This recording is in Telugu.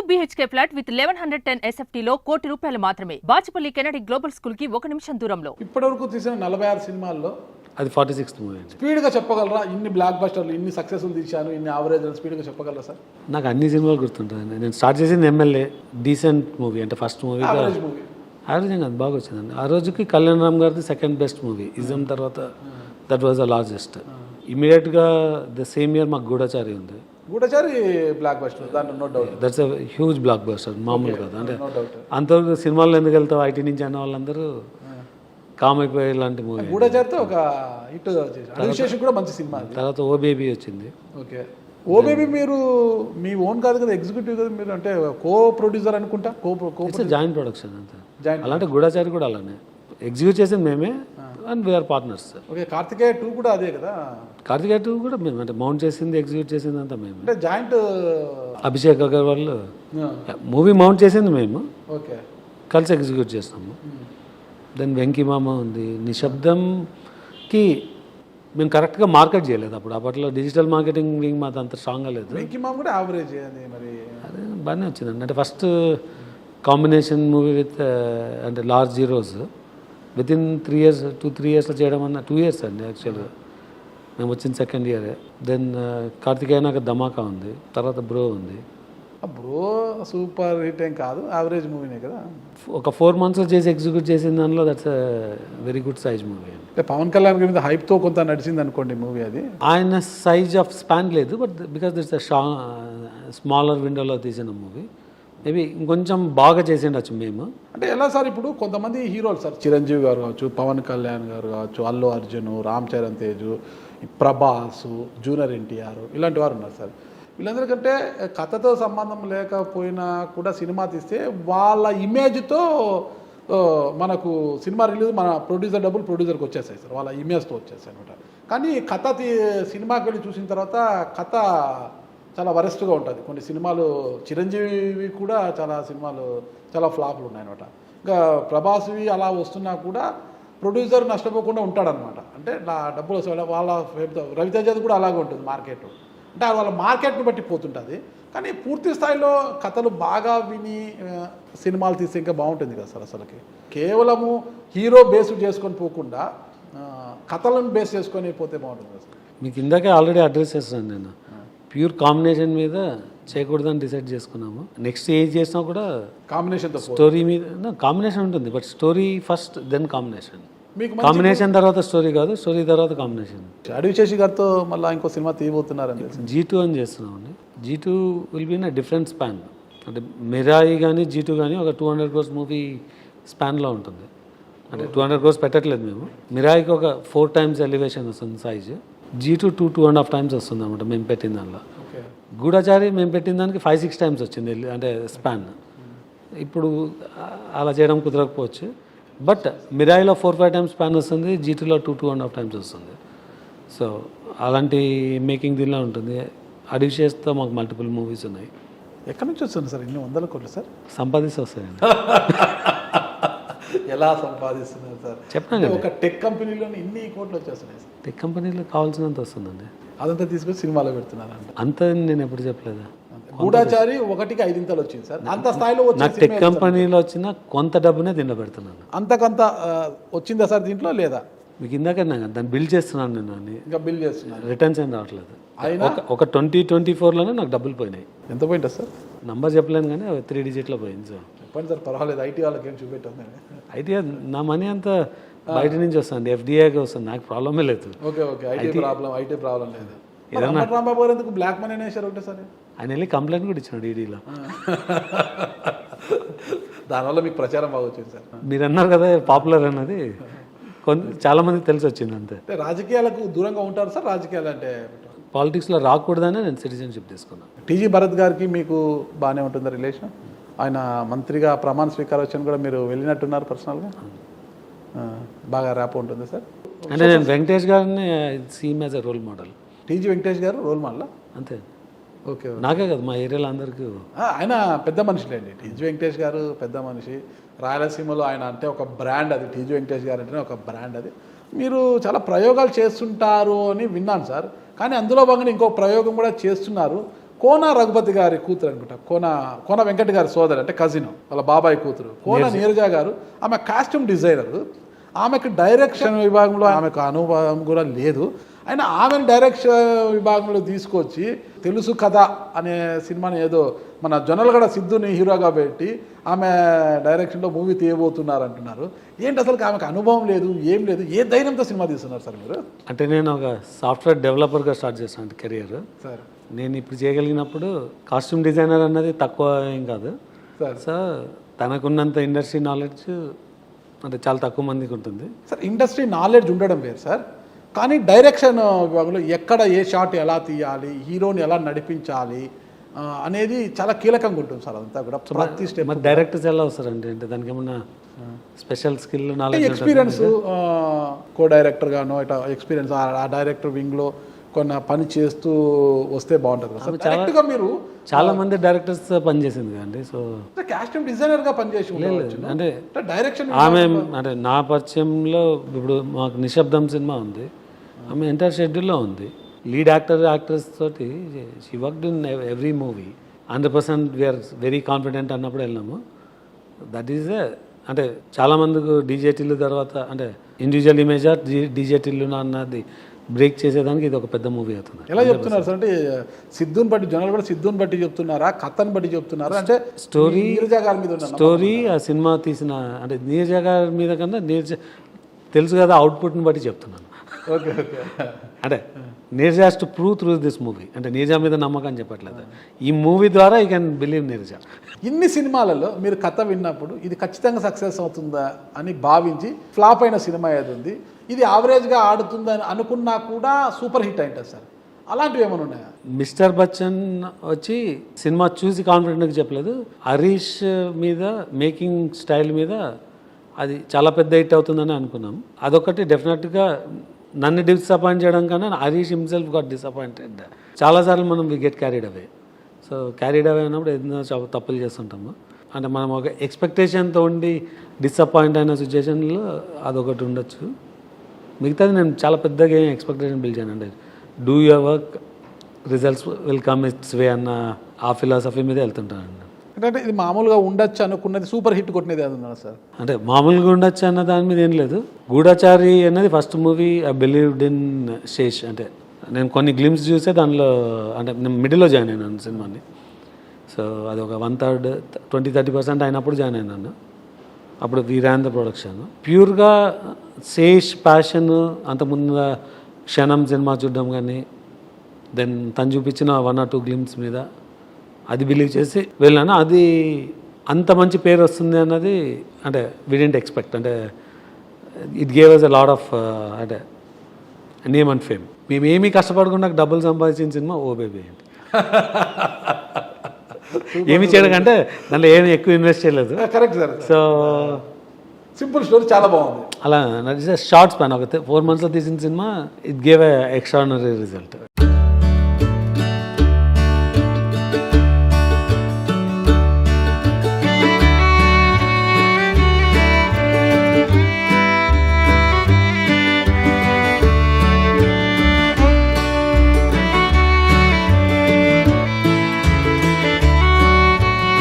BHK ఫ్లాట్ విత్ 1110 SFT లో ₹1 కోటి మాత్రమే. బాచిపల్లి కెనడి గ్లోబల్ స్కూల్ కి 1 నిమిషం దూరంలో. ఇప్పటివరకు తీసిన 46 సినిమాల్లో అది 46th మూవీ అండి. స్పీడ్గా చెప్పగలరా? ఇన్ని బ్లాక్ బస్టర్లు, ఇన్ని సక్సెస్ఫుల్ తీశాను, ఇన్ని యావరేజ్ స్పీడ్గా చెప్పగలరా సార్? నాకు అన్ని సినిమాలు గుర్తుంటాయండి. నేను స్టార్ట్ చేసింది ఎమ్మెల్యే, డీసెంట్ మూవీ అంటే first movie. Average movie average అది బాగా వచ్చిందండి. ఆ రోజుకి కళ్యాణ్ రామ్ గారిది సెకండ్ బెస్ట్ మూవీ. ఇజం తర్వాత దట్ వాజ్ ద లార్జెస్ట్. ఇమీడియట్గా ద సేమ్ ఇయర్ మాకు గూఢచారి ఉంది. గూఢచారి బ్లాక్ బస్టర్, దాంట్లో no doubt. That's a huge blockbuster, మామూలు కదా. అంటే నో డౌట్. అంతవరకు సినిమాల్లో ఎందుకు వెళ్తావు ఐటీ నుంచి అన్న వాళ్ళందరూ కామ్ అయిపోయే లాంటి మూవీ. గూఢచారితో ఒక హిట్ చేశారు. కూడా మంచి సినిమా. తర్వాత ఓ బేబీ వచ్చింది. ఓకే, ఓ బేబీ మీరు మీ ఓన్ కాదు కదా, ఎగ్జిక్యూటివ్ కదా మీరు, అంటే కో ప్రొడ్యూసర్ అనుకుంటా. జాయింట్ ప్రొడక్షన్ అంతా. అలాంటి గూఢచారి కూడా అలానే ఎగ్జిక్యూట్ చేసింది మేమే and we are partners. Okay, Karthikeya 2 కూడా అదే కదా. కార్తికేయ 2 కూడా మేము అంటే మౌంట్ చేసింది, ఎగ్జిక్యూట్ చేసింది అంతా మేము. అంటే joint. Abhishek Agarwal movie mount చేసింది మేము, ఓకే, కలిసి ఎగ్జిక్యూట్ చేస్తాము. దెన్ వెంకీ మామ ఉంది. నిశ్శబ్దంకి మేము కరెక్ట్గా మార్కెట్ చేయలేదు అప్పుడు. అప్పట్లో డిజిటల్ మార్కెటింగ్ వింగ్ మాది అంత స్ట్రాంగ్గా లేదు. వెంకీ మామ కూడా యావరేజ్ అది మరి. అదే బాగానే వచ్చిందండి. అంటే ఫస్ట్ కాంబినేషన్ మూవీ విత్ అంటే లార్జ్ హీరోస్ వితిన్ 3 years 2-3 yearsలో చేయడం అన్న 2 years అండి యాక్చువల్గా. మేము వచ్చిన సెకండ్ ఇయరే. దెన్ కార్తికేయ నాకు ధమాకా ఉంది, తర్వాత బ్రో ఉంది. బ్రో సూపర్ హిట్ ఏం కాదు, యావరేజ్ మూవీనే కదా. ఒక 4 months చేసి ఎగ్జిక్యూట్ చేసిన దానిలో that's very good size movie. అంటే పవన్ కళ్యాణ్ గారి మీద హైప్తో కొంత నడిచింది అనుకోండి మూవీ. అది ఆయన సైజ్ ఆఫ్ స్పాన్ లేదు, బట్ బికాస్ దిట్స్ స్మాలర్ విండోలో తీసిన మూవీ. మేబీ ఇంకొంచెం బాగా చేసిండొచ్చు మేము. అంటే ఎలా సార్, ఇప్పుడు కొంతమంది హీరోలు సార్, చిరంజీవి గారు కావచ్చు, పవన్ కళ్యాణ్ గారు కావచ్చు, అల్లు అర్జున్, రామ్ చరణ్ తేజ్, ప్రభాస్, జూనియర్ ఎన్టీఆర్, ఇలాంటి వారు ఉన్నారు సార్. వీళ్ళందరికంటే కథతో సంబంధం లేకపోయినా కూడా సినిమా తీస్తే వాళ్ళ ఇమేజ్తో మనకు సినిమా రిలీజ్, మన ప్రొడ్యూసర్ డబ్బులు ప్రొడ్యూసర్కి వచ్చేస్తాయి సార్, వాళ్ళ ఇమేజ్తో వచ్చేస్తాయి అనమాట. కానీ కథ సినిమాకి వెళ్ళి చూసిన తర్వాత కథ చాలా వరెస్ట్గా ఉంటుంది. కొన్ని సినిమాలు చిరంజీవి కూడా చాలా సినిమాలు చాలా ఫ్లాప్లు ఉన్నాయన్నమాట. ఇంకా ప్రభాస్వి అలా వస్తున్నా కూడా ప్రొడ్యూసర్ నష్టపోకుండా ఉంటాడనమాట. అంటే నా డబ్బులు వస్తే వాళ్ళ రవితేజది కూడా అలాగే ఉంటుంది మార్కెట్. అంటే వాళ్ళ మార్కెట్ని బట్టి పోతుంటుంది. కానీ పూర్తి స్థాయిలో కథలు బాగా విని సినిమాలు తీస్తే ఇంకా బాగుంటుంది కదా సార్. అసలుకి కేవలము హీరో బేస్ చేసుకొని పోకుండా కథలను బేస్ చేసుకొని పోతే బాగుంటుంది కదా సార్. మీకు ఇందాకే ఆల్రెడీ అడ్రస్ చేస్తున్నాను నేను. ప్యూర్ కాంబినేషన్ మీద చేయకూడదని డిసైడ్ చేసుకున్నాము. నెక్స్ట్ ఏది చేసినా కూడా కాంబినేషన్తో స్టోరీ మీద కాంబినేషన్ ఉంటుంది, but story first then combination. మీకు కాంబినేషన్ తర్వాత స్టోరీ కాదు, స్టోరీ తర్వాత కాంబినేషన్. అడవి శేషి గారితో మళ్ళీ ఇంకో సినిమా తీయబోతున్నారని తెలిసి G2 అని చేస్తున్నామండి. G2 will be in a different span. అంటే మిరాయి కానీ G2 కానీ ఒక 200 crores మూవీ స్పాన్లో ఉంటుంది. అంటే 200 crores పెట్టట్లేదు మేము. మిరాయికి ఒక 4 times ఎలివేషన్ వస్తుంది సైజు. G2 2.5 times వస్తుంది అనమాట మేము పెట్టిన దానిలో. గూఢచారి మేము పెట్టిన దానికి 5-6 times వచ్చింది అంటే స్పాన్. ఇప్పుడు అలా చేయడం కుదరకపోవచ్చు, బట్ మిరాయిలో 4-5 times స్పాన్ వస్తుంది, G2లో 2.5 times వస్తుంది. సో అలాంటి మేకింగ్ దీనిలో ఉంటుంది. అడిషియస్తో మాకు మల్టిపుల్ మూవీస్ ఉన్నాయి. ఎక్కడి నుంచి వస్తుంది సార్ ఇన్ని 100 కోట్లు సార్? సంపాదిస్తూ వస్తాయండి. ఎలా సంపాదిస్తున్నారు సార్? చెప్పండి, ఒక టెక్ కంపెనీలో ఇన్ని కోట్లు వచ్చేస్తున్నాయి సార్. టెక్ కంపెనీలో కావాల్సినంత వస్తుందండి. అదంతా తీసుకొని సినిమాలో పెడుతున్నారంట. అంత నేను ఎప్పుడు చెప్పలేదు. గూఢచారి 1కి 5 ఇంతలు వచ్చింది సార్. అంత స్థాయిలో నాకు టెక్ కంపెనీలో వచ్చిన కొంత డబ్బునే దీంట్లో పెడుతున్నాను. అంతకంత వచ్చిందా సార్ దీంట్లో లేదా? మీకు ఇందాక దాన్ని బిల్ చేస్తున్నాను నేను అని. ఇంకా బిల్ చేస్తున్నాను, రిటర్న్స్ ఏం రావట్లేదు. ఒక 2024లోనే నాకు డబ్బులు పోయినాయి. ఎంత పోయింటా సార్? నంబర్ చెప్పలేను కానీ 3 digits పోయింది సార్. చెప్పండి సార్, పర్వాలేదు. ఐటీ వాళ్ళకి ఏం చూపెట్టాను. ఐటీ నా మనీ అంతా బయట నుంచి వస్తుంది, ఎఫ్డిఐకి వస్తుంది, నాకు ప్రాబ్లమే లేదు. ఓకే ఓకే, ఐటీ ప్రాబ్లం లేదు. రాంబాబు గారు ఎందుకు బ్లాక్ మనీ అనేసారు ఒకటే సార్? ఆయన వెళ్ళి కంప్లైంట్ కూడా ఇచ్చినాడు ఈడీలో. దానివల్ల మీకు ప్రచారం బాగా వచ్చింది సార్. మీరు అన్నారు కదా పాపులర్ అన్నది చాలా మందికి తెలిసి వచ్చింది అంతే. రాజకీయాలకు దూరంగా ఉంటారు సార్. రాజకీయాలు అంటే పాలిటిక్స్లో రాకూడదని నేను సిటిజన్షిప్ తీసుకున్నాను. టీజీ భరత్ గారికి మీకు బాగానే ఉంటుందా రిలేషన్? ఆయన మంత్రిగా ప్రమాణ స్వీకారోత్సవం కూడా మీరు వెళ్ళినట్టున్నారు పర్సనల్గా. బాగా ర్యాప్ ఉంటుంది సార్. అంటే నేను వెంకటేష్ గారిని seem as a role model. TG Venkatesh గారు రోల్ మోడల్ అంతే. ఓకే, నాకే కదా మా ఏరియాలో అందరికీ. ఆయన పెద్ద మనిషిలేండి. టీజీ వెంకటేష్ గారు పెద్ద మనిషి. రాయలసీమలో ఆయన అంటే ఒక బ్రాండ్. అది టీజీ వెంకటేష్ గారు అంటేనే ఒక బ్రాండ్. అది మీరు చాలా ప్రయోగాలు చేస్తుంటారు అని విన్నాను సార్. కానీ అందులో భాగంగా ఇంకో ప్రయోగం కూడా చేస్తున్నారు. కోన రఘుపతి గారి కూతురు అనుకుంటా, కోన వెంకట గారి సోదరు అంటే కజిన్, వాళ్ళ బాబాయ్ కూతురు కోన నీరజ గారు. ఆమె కాస్ట్యూమ్ డిజైనర్. ఆమెకు డైరెక్షన్ విభాగంలో ఆమెకు అనుభవం కూడా లేదు. అయినా ఆమెను డైరెక్షన్ విభాగంలో తీసుకొచ్చి తెలుసు కదా అనే సినిమాని ఏదో మన జొన్నలగడ సిద్ధుని హీరోగా పెట్టి ఆమె డైరెక్షన్లో మూవీ తీయబోతున్నారు అంటున్నారు. ఏంటి అసలు ఆమెకు అనుభవం లేదు, ఏం లేదు, ఏ ధైర్యంతో సినిమా తీస్తున్నారు సార్ మీరు? అంటే నేను ఒక సాఫ్ట్వేర్ డెవలపర్గా స్టార్ట్ చేశాను కెరియర్. సార్ నేను ఇప్పుడు చేయగలిగినప్పుడు కాస్ట్యూమ్ డిజైనర్ అన్నది తక్కువ ఏం కాదు సార్. సో తనకున్నంత ఇండస్ట్రీ నాలెడ్జ్ అంటే చాలా తక్కువ మందికి ఉంటుంది. సార్ ఇండస్ట్రీ నాలెడ్జ్ ఉండడం వేరు సార్, కానీ డైరెక్షన్ విభాగంలో ఎక్కడ ఏ షాట్ ఎలా తీయాలి, హీరోని ఎలా నడిపించాలి అనేది చాలా కీలకంగా ఉంటుంది సార్. అదంతా కూడా ప్రతి స్టెప్. మరి డైరెక్టర్స్ ఎలా వస్తారండి అంటే దానికి ఏమన్నా special skill knowledge experience co director గానో ఇట్లా ఎక్స్పీరియన్స్ ఆ డైరెక్టర్ వింగ్లో కొన్ని పని చేస్తూ వస్తే బాగుంటుంది కదా సార్. డైరెక్ట్గా మీరు చాలా మంది డైరెక్టర్స్ పనిచేసింది కదండి. సో కాస్ట్యూమ్ డిజైనర్గా పనిచేసి ఉండవచ్చు. అంటే డైరెక్షన్ ఆమె అంటే నా పరిచయంలో ఇప్పుడు మాకు నిశ్శబ్దం సినిమా ఉంది, ఆమె ఎంటైర్ షెడ్యూల్లో ఉంది. లీడ్ యాక్టర్స్ తోటి she worked in every movie. 100% we are very confident అన్నప్పుడు వెళ్ళినాము. దట్ ఈజ్ అంటే చాలామందికి డీజేటీలు తర్వాత అంటే ఇండివిజువల్ ఇమేజా డీజేటీలునా అన్నది బ్రేక్ చేసేదానికి ఇది ఒక పెద్ద మూవీ అవుతుంది. ఎలా చెప్తున్నారు సార్? అంటే సిద్ధుని బట్టి జనాలు కూడా సిద్ధుని బట్టి చెప్తున్నారా, కథను బట్టి చెప్తున్నారా? అంటే స్టోరీ నీరజ గారి మీద ఉన్న స్టోరీ ఆ సినిమా తీసిన అంటే నీరజ గారి మీద కన్నా తెలుసు కదా అవుట్పుట్ని బట్టి చెప్తున్నాను. Okay okay. అంటే Neeraja has to prove through this movie. అంటే నీరజ మీద నమ్మకం చెప్పట్లేదు, ఈ మూవీ ద్వారా యూ కెన్ బిలీవ్ నీరజ. ఇన్ని సినిమాలలో మీరు కథ విన్నప్పుడు ఇది ఖచ్చితంగా సక్సెస్ అవుతుందా అని భావించి ఫ్లాప్ అయిన సినిమా ఏది ఉంది, ఇది యావరేజ్గా ఆడుతుందని అనుకున్నా కూడా సూపర్ హిట్ అయింటుంది సార్, అలాంటివి ఏమైనా ఉన్నాయా? మిస్టర్ బచ్చన్ వచ్చి సినిమా చూసి కాన్ఫిడెంట్గా చెప్పలేదు, హరీష్ మీద మేకింగ్ స్టైల్ మీద అది చాలా పెద్ద హిట్ అవుతుందని అనుకున్నాం. అదొకటి డెఫినెట్గా నన్ను డిసప్పాయింట్ చేయడం కన్నా హరీష్ హిమ్సెల్ఫ్ గాట్ డిసప్పాయింటెడ్. చాలాసార్లు మనం we get carried away. So carried away అయినప్పుడు ఏదైనా తప్పులు చేస్తుంటాము. అంటే మనం ఒక ఎక్స్పెక్టేషన్తో ఉండి డిసప్పాయింట్ అయిన సిచ్యువేషన్లో అదొకటి ఉండొచ్చు. మిగతాది నేను చాలా పెద్దగా ఏం ఎక్స్పెక్టేషన్ బిల్డ్ చేయను. అంటే do your work, results will come its way అన్న ఆ ఫిలాసఫీ మీద వెళ్తుంటాను. అంటే ఇది మామూలుగా ఉండొచ్చు అనుకున్నది సూపర్ హిట్ కొట్టినది అది ఉందా సార్? అంటే మామూలుగా ఉండొచ్చు అన్న దాని మీద ఏం లేదు. గూఢచారి అనేది first movie I believed in Sesh. అంటే నేను కొన్ని గ్లిమ్స్ చూసే దానిలో అంటే నేను మిడిల్లో జాయిన్ అయినాను సినిమాని. సో అది ఒక 1/3 20-30% అయినప్పుడు జాయిన్ అయినాను. అప్పుడు వీరాంధ్ర ప్రొడక్షన్. ప్యూర్గా శేష్ ప్యాషన్ అంతకుముందు క్షణం సినిమా చూడడం కానీ దెన్ తను చూపించిన 1 or 2 గ్లిమ్స్ మీద అది బిలీవ్ చేసి వెళ్ళాను. అది అంత మంచి పేరు వస్తుంది అన్నది అంటే వి డిడ్ంట్ ఎక్స్పెక్ట్. అంటే it gave us a lot of అంటే నేమ్ అండ్ ఫేమ్. మేము ఏమీ కష్టపడకుండా డబ్బులు సంపాదించిన సినిమా ఓ బేబీ ఏంటి. ఏమి చేయడం అంటే దాంట్లో ఏమి ఎక్కువ ఇన్వెస్ట్ చేయలేదు. Correct sir. So simple story చాలా బాగుంది. అలా షార్ట్ స్పాన్ ఒక 4 monthsలో తీసిన cinema it gave a extraordinary result.